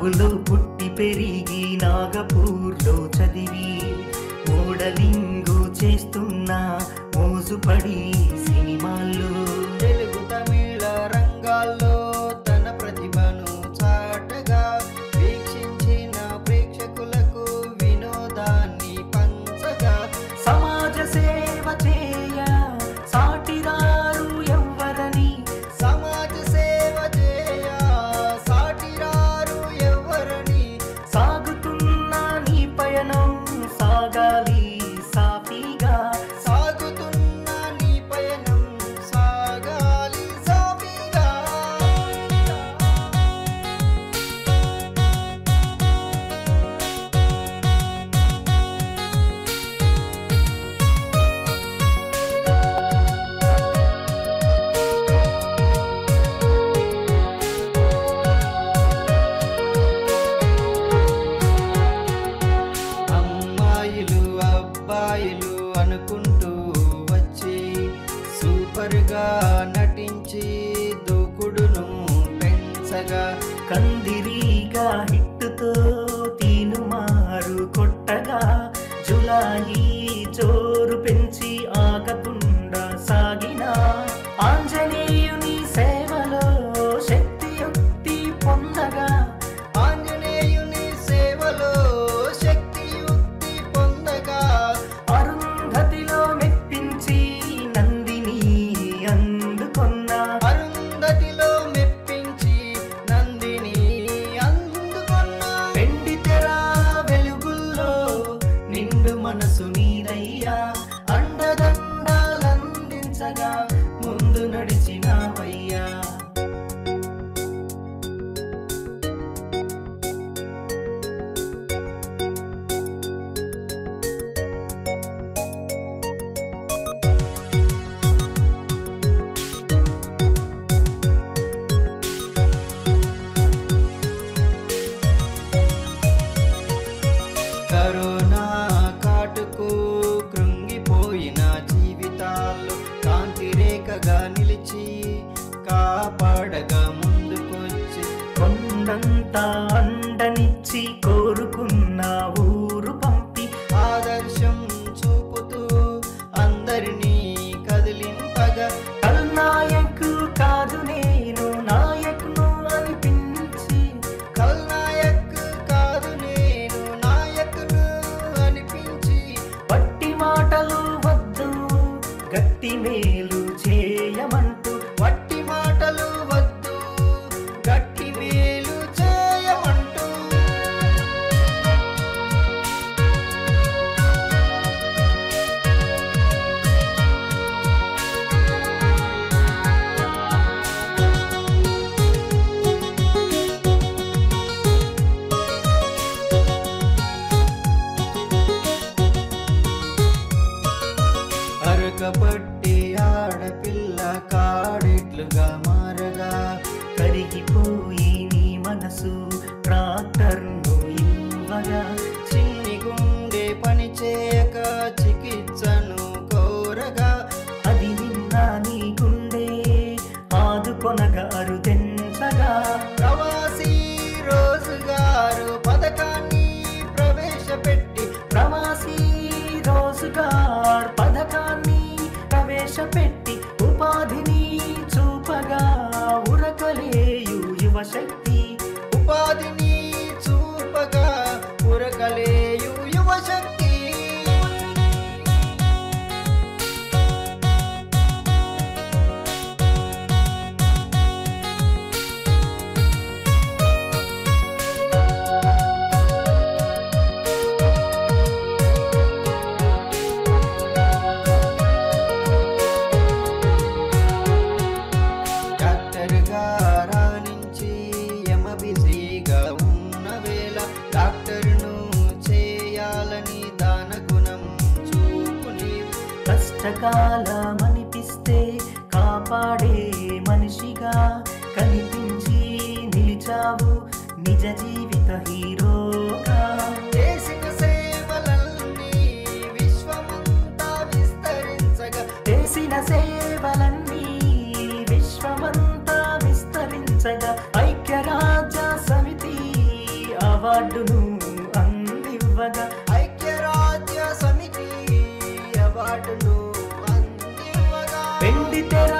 నాగులో పుట్టి పెరిగి నాగపూర్లో చదివి మోడలింగు చేస్తున్నా మోజుపడి సినిమాల్లో తెలుగు తమిళ రంగాల్లో తన ప్రతిభను చాటగా వీక్షించిన ప్రేక్షకులకు వినోదాన్ని పంచగా సమాజ సేవ చేయ సాటిరారు ఎవ్వరని సమాజ సేవ చేయ సాటిరారు ఎవరని సాగుతున్న నీ పయనం సాగాలి సాఫీగా సాగుతున్న నీ పయనం సాగాలి సాఫీగా అమ్మాయిలు అబ్బాయిలు అనుకుంటూ వచ్చి సూపర్గా నటించి దూకుడును పెంచగా కందిరీగా హిట్టుతో తీనుమారు కొట్టగా జులాయి జోరు పెంచి ఆగకుండా సాగిన ఆంజనేయుని సేవలో శక్తియుక్తి పొందగా ఆంజనేయుని సేవలో శక్తియుక్తి పొందగా అరుంధతిలో మెప్పించి నందిని అందుకొన్న అరుంధతిలో మెప్పించి నందిని అందుకున్న వెండి తెర వెలుగుల్లో నిండు మనసు నీదయ్యా అండదండాలందించగా ముందు నడిచినావయ్యా కరోనా కాటుకు కృంగిపోయిన జీవితాల్లో కాంతి రేఖగా నిలిచి కాపాడగా ముందుకొచ్చి కొండంత అండనిచ్చి కోరుకున్న ఊరు పంపి ఆదర్శం చూపుతూ అందరినీ కదిలింపగా కల్నాయకు కాదు నేను నాయకును అనిపించి ఖల్నాయక్ కాదు నేను నాయకును అనిపించి వట్టి మాటలు వద్దు గట్టి మేలు చేయమంటూ వట్టి మాటలు వద్దు గట్టి మేలు చేయమంటూ అరకపట్టి ఆడపిల్ల కాడెట్లుగా మారగా కరిగిపోయి నీ మనసు ట్రాక్టర్ను ఇవ్వగా చిన్ని గుండె పని చేయక చికిత్సను కోరగా అది నిన్న నీ గుండె ఆదుకొనగా అరుదెంచగా ప్రవాసీ రోజుగారు పథకాన్ని ప్రవేశపెట్టి ప్రవాసీ రోజుగార్ పథకాన్ని ప్రవేశపెట్టి ఉపాధిని చూపగా ఉరకలేయు యువశక్తి ఉపాధిని చూపగా ఉరకలేయు యువశక్తి డాక్టర్గా రాణించి బిజీగా ఉన్న వేళ డాక్టర్ను చేయాలని దాన గుణం చూపు నీవు కష్టకాలమనిపిస్తే కాపాడే మనిషిగా కనిపించి నిలిచావు నిజ జీవిత హీరోగా చేసిన సేవలన్నీ విశ్వమంతా విస్తరించగా చేసిన సేవలన్నీ విశ్వమంతా విస్తరించగా ఐక్యరాజ్య సమితి అవార్డును అందివ్వగా ఐక్యరాజ్య సమితి అవార్డును అందివ్వగా వెండి తెర